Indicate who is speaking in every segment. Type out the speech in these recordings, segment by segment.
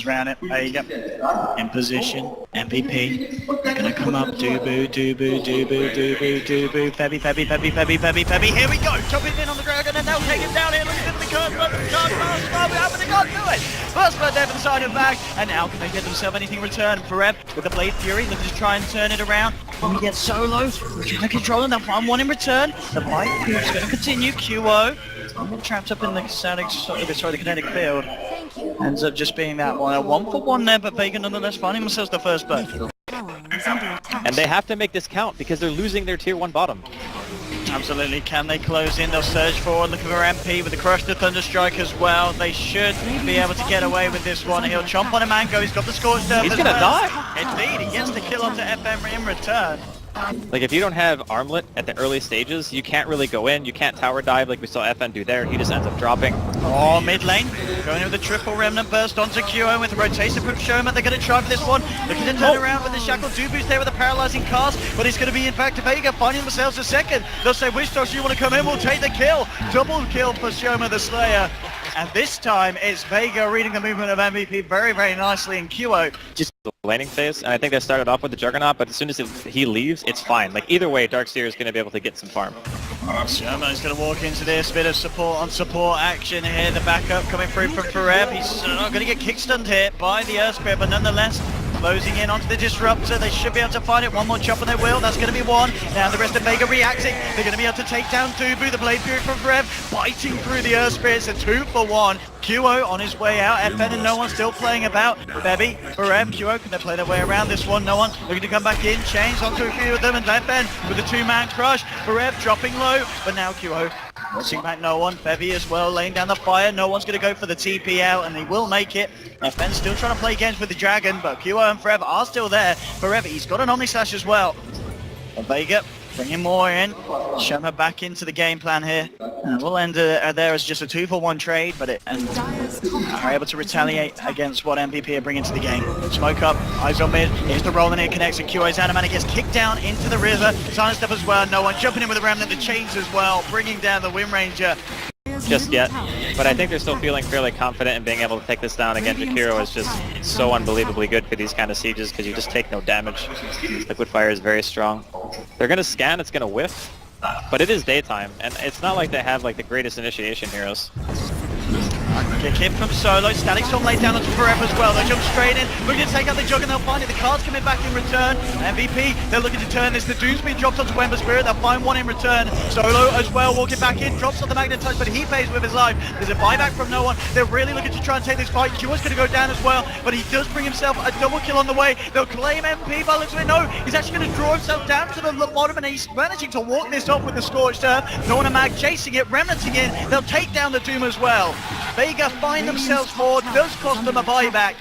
Speaker 1: Around it, Vega in position, MVP, gonna come up, Dubu, Febby, here we go, jumping in on the dragon and now take him down here, looking at the curve, but the card fast, but they can't do it! First blood there for the side of back, and now can they get themselves anything in return? Forev with the Blade Fury, looking to try and turn it around. When we get Solo, trying to control him, they'll find one in return. The fight is going to continue, QO. Trapped up in the the kinetic field. Ends up just being that one. A 1-for-1 there, but Vega nonetheless finding themselves the first blood.
Speaker 2: And they have to make this count because they're losing their tier 1 bottom.
Speaker 1: Absolutely. Can they close in? They'll surge forward, looking for MP with the Crush the Thunderstrike as well. They should be able to get away with this one. He'll chomp on a Mango. He's got the Scorched Earth.
Speaker 2: He's gonna die.
Speaker 1: Indeed, he gets the kill onto FM in return.
Speaker 2: Like, if you don't have Armlet at the early stages, you can't really go in, you can't tower dive like we saw FN do there, he just ends up dropping.
Speaker 1: Oh, mid lane, going with the triple Remnant Burst onto QO with the rotation from Shoma. They're going to try for this one, looking to turn around with the Shackle. Dubu's there with a paralyzing cast, but it's going to be in fact Vega finding themselves a second. They'll say, Wishtosh, you want to come in, we'll take the kill. Double kill for Shoma the Slayer. And this time it's Vega reading the movement of MVP very, very nicely in QO.
Speaker 2: Just the laning phase, and I think they started off with the Juggernaut, but as soon as he leaves, it's fine. Like, either way, Darkseer is going to be able to get some farm.
Speaker 1: Shoma is going to walk into this, bit of support on support action here. The backup coming through from Forev. He's going to get kick-stunned here by the Earth Spirit, but nonetheless, closing in onto the Disruptor. They should be able to find it. One more chop and they will. That's going to be one. Now the rest of Vega reacting. They're going to be able to take down Dubu. The Blade Fury from Forev biting through the Earth Spirit. It's a 2-for-1. QO on his way out. FN and no one still playing about. Bebby, Forev, QO, can they play their way around this one? No one looking to come back in. Chains onto a few of them, and FN with the 2-man crush. Forev dropping low, but now QO watching back no one. Bebby as well laying down the fire. No one's going to go for the TP out, and they will make it. FN still trying to play games with the Dragon, but QO and Forev are still there. Forev, he's got an Omnislash as well. Vega bringing more in. Shoma back into the game plan here. And we'll end there as just a 2-for-1 trade, but are able to retaliate against what MVP are bringing to the game. Smoke up, eyes on mid, here's the roll and it connects, and QO's Animanic gets kicked down into the river. Silent Step as well, no one jumping in with the Remnant, the chains as well, bringing down the Wind Ranger.
Speaker 2: Just yet, but I think they're still feeling fairly confident in being able to take this down. Again, Jakiro is just so unbelievably good for these kind of sieges because you just take no damage. Liquid Fire is very strong. They're going to scan, it's going to whiff, but it is daytime, and it's not like they have like the greatest initiation heroes.
Speaker 1: Kick hit from Solo, Static Storm laid down onto Forev as well. They jump straight in, looking to take out the Jug and they'll find it. The card's coming back in return. MVP, they're looking to turn this. The Doomsbeat drops onto Ember Spirit, they'll find one in return. Solo as well, walking back in, drops on the Magnet Touch, but he pays with his life. There's a buyback from no one. They're really looking to try and take this fight. QO's going to go down as well, but he does bring himself a double kill on the way. They'll claim MP by looks of it. No, he's actually going to draw himself down to the bottom, and he's managing to walk this off with the Scorched Earth. No one a Mag chasing it, remnanting in. They'll take down the Doom as well. Vega find themselves forward, does cost them a buyback,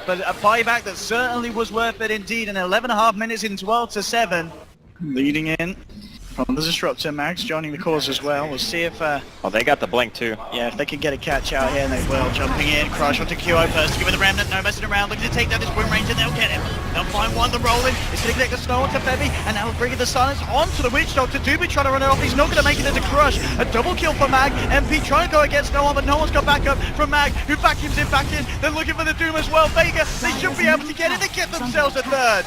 Speaker 1: but a buyback that certainly was worth it indeed. In 11.5 minutes in 12-7. Leading in from the Disruptor, Max joining the cause as well. We'll see if...
Speaker 2: well, they got the blink too.
Speaker 1: Yeah, if they can get a catch out here, and they will. Jumping in, Crush onto QO first to give it the Remnant, no messing around, looking to take down this Wind Ranger, they'll get him. They'll find one, the rolling, it's going to connect the Snow onto Bebby, and now bringing the Silence onto the Witch Doctor. Dubu trying to run it off, he's not going to make it into Crush. A double kill for Mag, MP trying to go against no one, but no one's got backup from Mag, who vacuums him back in. They're looking for the Doom as well. Vega, they should be able to get it, they get themselves a third.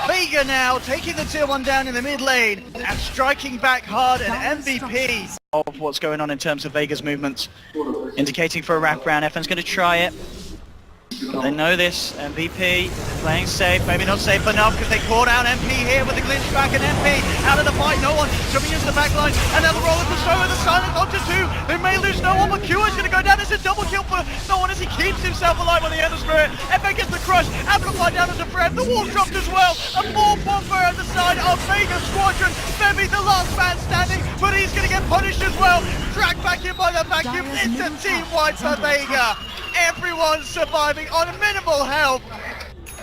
Speaker 1: Vega now taking the tier 1 down in the mid lane and striking back hard, and MVP of what's going on in terms of Vega's movements, indicating for a wraparound. FN's going to try it. They know this. MVP playing safe, maybe not safe enough because they caught out MP here with the glitch back, and MP out of the fight. No one jumping into the back line, and now the roller to Solo, the Silent onto 2. They may lose no one, but Q is going to go down. It's a double kill for no one as he keeps himself alive on the Ender Spirit. FN gets the crush, amplified down onto Fred. The wall dropped as well. A 4-bomber at the side of Vega Squadron. Bebby, the last man standing, but he's going to get punished as well. Dragged back in by the vacuum. It's a team wipe for Vega. Everyone's surviving on minimal health,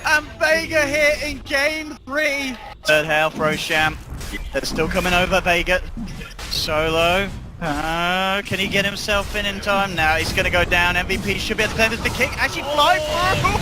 Speaker 1: and Vega here in game 3. Third health, Rosham. They're still coming over Vega. Solo Can he get himself in time? Now he's going to go down. MVP should be able to play this. The kick actually flies through.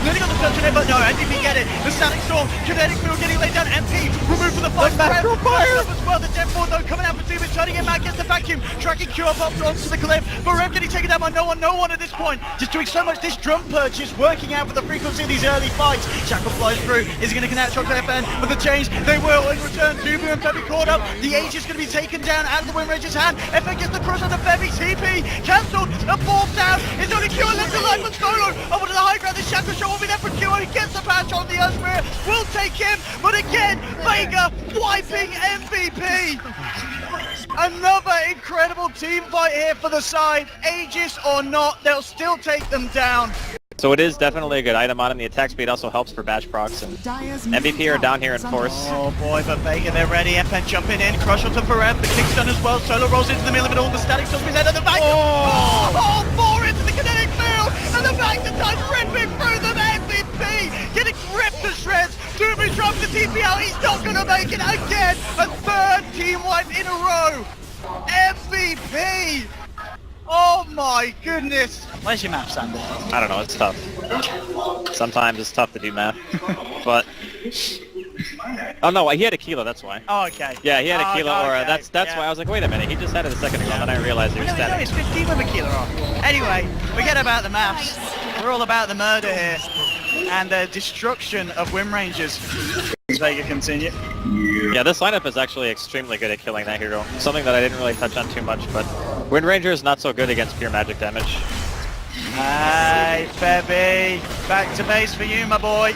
Speaker 1: Nearly got the touch on it, but no, MVP get it. The static storm, kinetic field getting laid down. MP removed from the fight. Back from fire as well. The death board though coming out for Doom is trying to get back against the vacuum. Tracking Q up onto the cliff. But Rev getting taken down by no one at this point. Just doing so much. This drum perch is working out for the frequency of these early fights. Shackle flies through. Is he going to connect Chocolate FN with the change? They will in return. Doom and Febby caught up. The Age is going to be taken down out of the Wind Ranger's hand. FN gets the crush on the Febby. TP cancelled. A fourth down. It's only Q left alive but solo. Over to the high ground. The Shackle shot will be there for Q. He gets the patch on the Earth Spirit. Will take him. But again, Vega wiping MVP. Another incredible team fight here for the side. Aegis or not, they'll still take them down.
Speaker 2: So it is definitely a good item on him. The attack speed also helps for bash procs, and MVP are down here in force.
Speaker 1: Oh boy, but Vega, they're ready. FN jumping in, crush onto Forever, the kick's done as well. Solo rolls into the middle of it all, the static stuff is out of the back. Oh, four into the kinetic field, and the back to touch ripping through them. MVP getting ripped to shreds. Doobie drops the TP out, he's not gonna make it again. A third team wipe in a row. MVP! Oh my goodness! Where's your map, Sander?
Speaker 2: I don't know, it's tough. Sometimes it's tough to do math. But... Oh no, he had a kilo, that's why.
Speaker 1: Oh, okay.
Speaker 2: Yeah, he had a kilo aura.
Speaker 1: Okay.
Speaker 2: That's why I was like, wait a minute, he just had it a second ago, and then I realized he was
Speaker 1: No,
Speaker 2: static.
Speaker 1: it's 15 with a kilo on. Anyway, forget about the maths. We're all about the murder here. And the destruction of Wind Rangers. As Vega continue.
Speaker 2: Yeah, this lineup is actually extremely good at killing that hero. Something that I didn't really touch on too much, but Wind Ranger is not so good against pure magic damage.
Speaker 1: Hey, Febby. Back to base for you, my boy.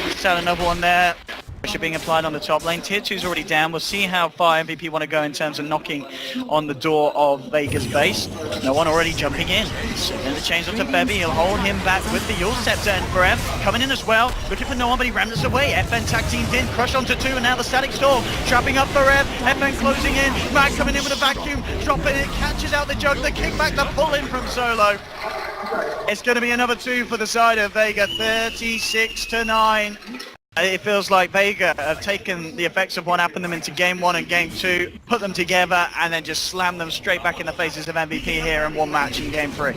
Speaker 1: Just another one there. Pressure being applied on the top lane. Tier 2's already down. We'll see how far MVP want to go in terms of knocking on the door of Vega's base. No one already jumping in. So then the change onto Febby. He'll hold him back with the Yule Scepter, and Forev coming in as well. Looking for no one, but he rammed us away. FN tag teamed in. Crush onto 2, and now the Static Storm. Trapping up Forev. FN closing in. Mag coming in with a vacuum. Dropping it. Catches out the jug. The kickback. The pull in from Solo. It's going to be another 2 for the side of Vega. 36-9. It feels like Vega have taken the effects of what happened to them into Game 1 and Game 2, put them together, and then just slammed them straight back in the faces of MVP here in one match in Game 3.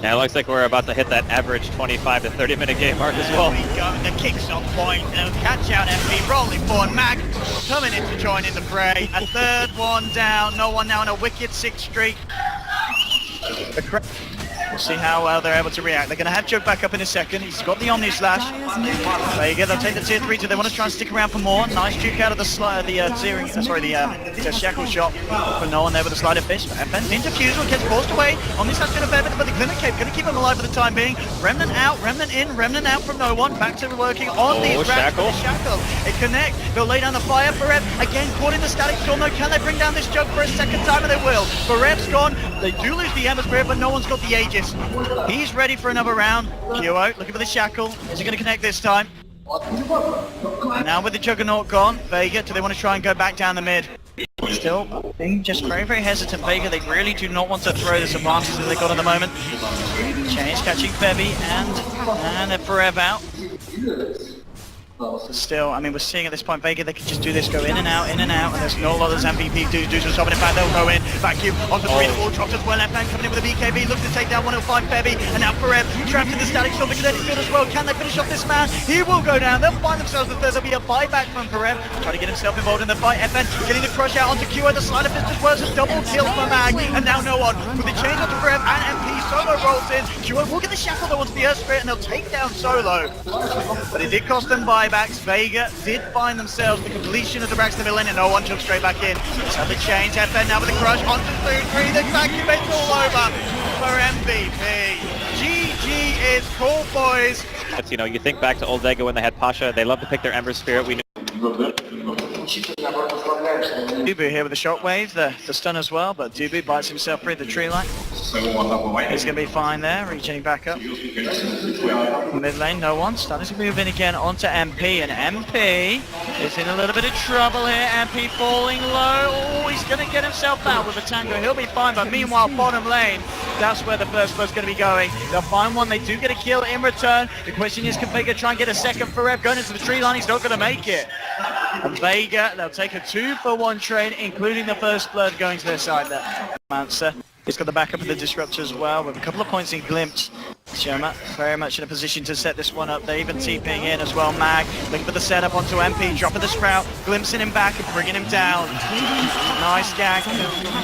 Speaker 2: Yeah, it looks like we're about to hit that average 25 to 30 minute game mark as well.
Speaker 1: Here we go, the kick's on point, catch out MP, rolling forward, Mag coming in to join in the fray. A third one down, no one now on a wicked 6th streak. We'll see how well they're able to react. They're going to have Joe back up in a second. He's got the Omni Slash. Vega, they'll take the tier 3 2. They want to try and stick around for more. Nice juke out of the Shackle shot for no one there with a slider fish. FN into Fusel, gets forced away. Omni Slash going to bear it, but the Glimmer Cape going to keep him alive for the time being. Remnant out, Remnant in, Remnant out from no one. Back to working on these
Speaker 2: Shackle.
Speaker 1: Shackle. It connect. They'll lay down the fire for Rev. Again, caught in the Static Storm. Though, can they bring down this jug for a second time? And they will. For Rev's gone. They do lose the Ember Spirit, but no one's got the Aegis. He's ready for another round. QO looking for the Shackle. Is he going to connect this time? Now with the Juggernaut gone, Vega, do they want to try and go back down the mid? Still being just very, very hesitant. Vega, they really do not want to throw this advantage that they got at the moment. Change catching Febby and they're Forever out. Still, I mean, we're seeing at this point, Vega, they can just do this, go in and out, and there's no lot of MVP do to stop it. In fact, they'll go in, vacuum, onto 3, the wall dropped as well, FN coming in with a BKB, looks to take down 105 Febby, and now Forever, trapped in the Static Storm, the kinetic field as well. Can they finish off this man? He will go down, they'll find themselves the third, there'll be a buyback from Forever, trying to get himself involved in the fight. FN getting the crush out onto QO, the slider fist as well as a double kill for Mag, and now no one, with the change onto Forever, and MP, Solo rolls in, QO will get the Shackle though onto the Earth Spirit, and they'll take down Solo. But it did cost them buybacks. Vega did find themselves the completion of the Braxton Villain, and no one jumped straight back in. Let's have the change. FN now with the crush onto 2-3. The vacuum it's all over for MVP. GeGe is cool, boys.
Speaker 2: But, you know, you think back to old Vega when they had Pasha. They love to pick their Ember Spirit. We knew.
Speaker 1: Dubu here with the shockwave, the stun as well, but Dubu bites himself through the tree line. He's going to be fine there, regenerating back up. Mid lane, no one. Starting to move in again onto MP, and MP is in a little bit of trouble here. MP falling low. Oh, he's going to get himself out with a tango. He'll be fine, but meanwhile, bottom lane, that's where the first blood's going to be going. They'll find one. They do get a kill in return. The question is, can Vega try and get a second Forever? Going into the tree line, he's not going to make it. And Vega, they'll take a 2-for-1 trade, including the first blood going to their side there. Mansa, he's got the backup of the Disruptor as well, with a couple of points in Glimpse. Shoma very much in a position to set this one up. They're even TPing in as well. Mag looking for the setup onto MP, dropping the Sprout, glimpsing him back and bringing him down. Nice gag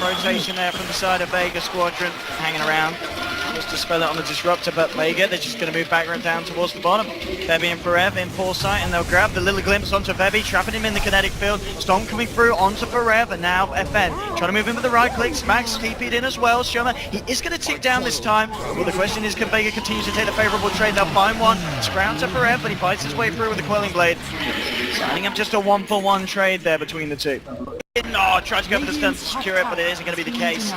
Speaker 1: rotation there from the side of Vega Squadron, hanging around. Just to spell it on the Disruptor, but Vega, they're just going to move back and down towards the bottom. Bebby and Forev in foresight, and they'll grab the little glimpse onto Bebby, trapping him in the kinetic field. Storm coming through onto Forev, and now FN trying to move in with the right clicks. Max TP'd in as well. Shoma, he is going to tick down this time. Well, the question is, can Vega continue to take the favourable trade? They'll find one. Sprout to Forev, but he fights his way through with the Quelling Blade. Signing up just a 1-for-1 trade there between the two. No, tried to go for the stun to secure it, but it isn't going to be the case.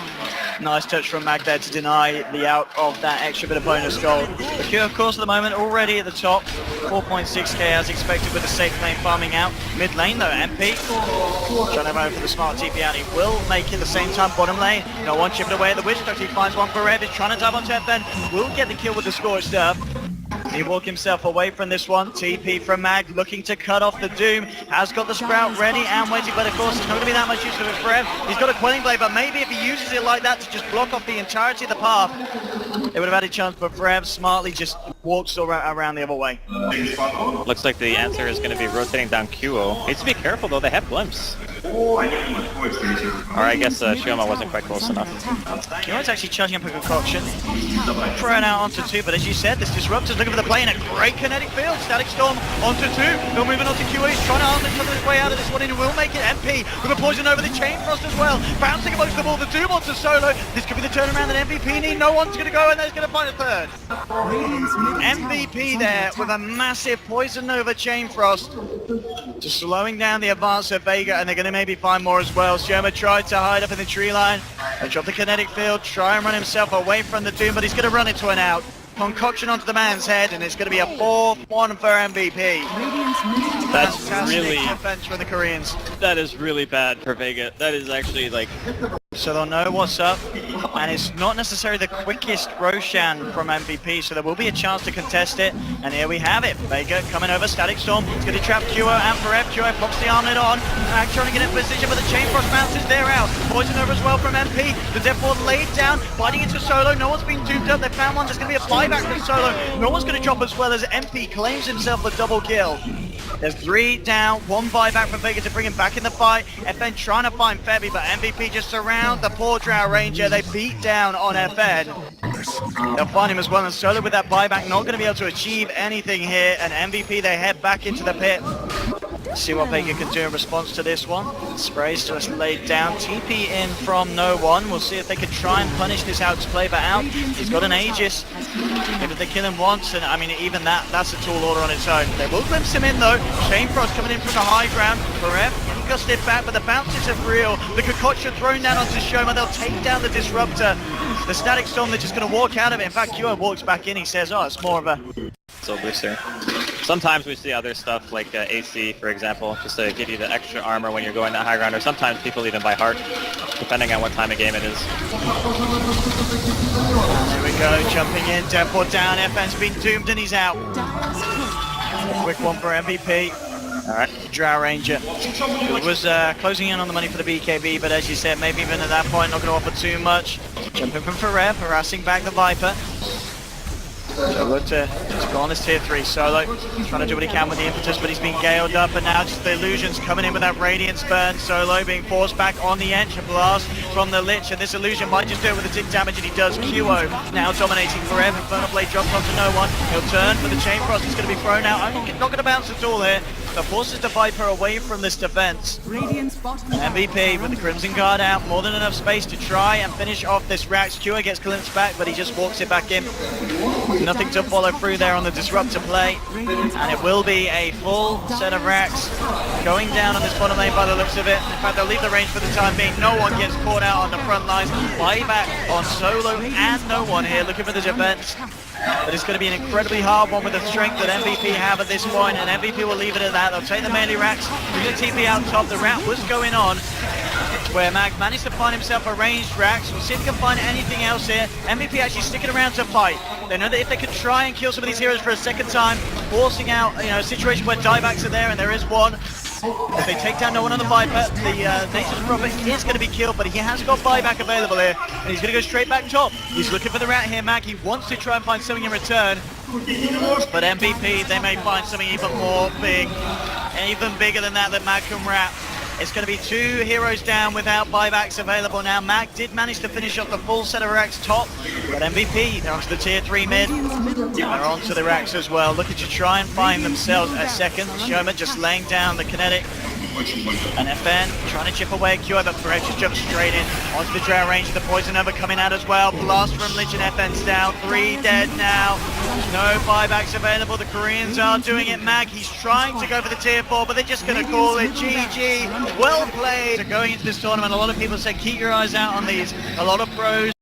Speaker 1: Nice touch from Mag there to deny the out of that extra bit of bonus gold. The Q, of course, at the moment, already at the top. 4.6k as expected with the safe lane farming out. Mid lane, though, MP trying to go for the smart TP out. He will make it at the same time. Bottom lane, no one chipping away at the Witch Doctor. He finds one for Red. He's trying to dive onto FN. Will get the kill with the Scorched Earth. He walked himself away from this one. TP from Mag, looking to cut off the Doom. Has got the Sprout ready and waiting, but of course there's not going to be that much use of it for him. He's got a Quelling Blade, but maybe if he uses it like that to just block off the entirety of the path, it would have had a chance, but Frev smartly just walks around the other way.
Speaker 2: Looks like the answer is going to be rotating down QO. Needs to be careful though, they have glimpse. Or I guess Shioma wasn't quite close enough.
Speaker 1: QO's actually charging up a concoction. Throwing out onto 2, but as you said, this Disruptor's looking for the play in a great kinetic field. Static Storm onto 2. They're moving on to QO. He's trying to arm his way out of this one, and he will make it. MP with a poison over the Chain Frost as well. Bouncing amongst them all. The Doom onto Solo. This could be the turnaround that MVP need. No one's going to go, and there's going to find a third. MVP there with a massive poison over Chain Frost. Just slowing down the advance of Vega, and they're going to maybe find more as well. Shoma tried to hide up in the tree line. They drop the kinetic field, try and run himself away from the Doom, but he's going to run into an out. Concoction onto the man's head, and it's going to be a 4-1 for MVP.
Speaker 2: That's
Speaker 1: Fantastic
Speaker 2: really
Speaker 1: defense for the Koreans.
Speaker 2: That is really bad for Vega. That is actually like...
Speaker 1: So they'll know what's up, and it's not necessarily the quickest Roshan from MVP, so there will be a chance to contest it, and here we have it. Vega coming over, Static Storm, it's going to trap QO and Forev. QO pops the armlet on, Mag trying to get in position, but the Chain Frost bounces, they're out. Poison over as well from MP, the Deathward laid down, biting into Solo, no one's been duped up, they found one, there's going to be a flyback from Solo, no one's going to drop as well as MP claims himself a double kill. There's 3 down, 1 buyback from Vega to bring him back in the fight. FN trying to find Febby, but MVP just surround the poor Drow Ranger. They beat down on FN. They'll find him as well, and Solo with that buyback not going to be able to achieve anything here. And MVP, they head back into the pit. See what Vega can do in response to this one. Spray's just laid down. TP in from no one. We'll see if they can try and punish this outplay, but out. He's got an Aegis. If they kill him once, and I mean, even that's a tall order on its own. They will glimpse him in though. Chain Frost coming in from the high ground. Forev got it back, but the bounces are real. The concoction thrown down onto Shoma. They'll take down the Disruptor. The Static Storm, they're just going to walk out of it. In fact, QO walks back in. He says, oh, it's more of a...
Speaker 2: So booster. Sometimes we see other stuff like AC, for example, just to give you the extra armor when you're going that high ground, or sometimes people even by heart, depending on what time of game it is.
Speaker 1: There we go, jumping in, Deathward down, FN's been doomed and he's out. A quick one for MVP. Alright, Drow Ranger. He was closing in on the money for the BKB, but as you said, maybe even at that point not going to offer too much. Jumping from Forev, harassing back the Viper. So look to just go on this tier 3 Solo, trying to do what he can with the impetus, but he's been galed up, and now just the illusions coming in with that Radiance burn. Solo being forced back on the edge, a blast from the Lich, and this illusion might just do it with the tick damage, and he does. QO now dominating Forever. Infernal Blade drops onto no one. He'll turn for the Chain Frost, it's going to be thrown out. I'm not going to bounce at all here. That forces the Viper away from this defense. MVP with the Crimson Guard out, more than enough space to try and finish off this Rax. QO gets glimpsed back, but he just walks it back in. Nothing to follow through there on the Disruptor play, and it will be a full set of racks going down on this bottom lane by the looks of it. In fact, they'll leave the range for the time being. No one gets caught out on the front lines. Buyback on Solo and no one here looking for the defense. But it's going to be an incredibly hard one with the strength that MVP have at this point, and MVP will leave it at that. They'll take the melee racks, bring the TP out top. The rout was going on, where Mag managed to find himself a ranged Rax. We'll see if he can find anything else here. MVP actually sticking around to fight. They know that if they could try and kill some of these heroes for a second time, forcing out, a situation where diebacks are there, and there is one, this. If they take down no one on the Viper, the Nature's Prophet is going to be killed, but he has got buyback available here, and he's going to go straight back top. He's looking for the rat here, Mac. He wants to try and find something in return, but MVP, they may find something even more big, even bigger than that Mac can wrap. It's going to be 2 heroes down without buybacks available now. Mac did manage to finish off the full set of racks top, but MVP, they're onto the tier 3 mid. They're onto the racks as well, looking to try and find themselves a second. Sherman just laying down the kinetic. And FN trying to chip away at QI, but Thresh just jumps straight in onto the drought range. The Poison Nova coming out as well. Blast from Lich and FN's down. 3 dead now. No buybacks available. The Koreans are doing it. Mag, he's trying to go for the tier 4, but they're just going to call it GG. Well played. So going into this tournament, a lot of people said keep your eyes out on these. A lot of pros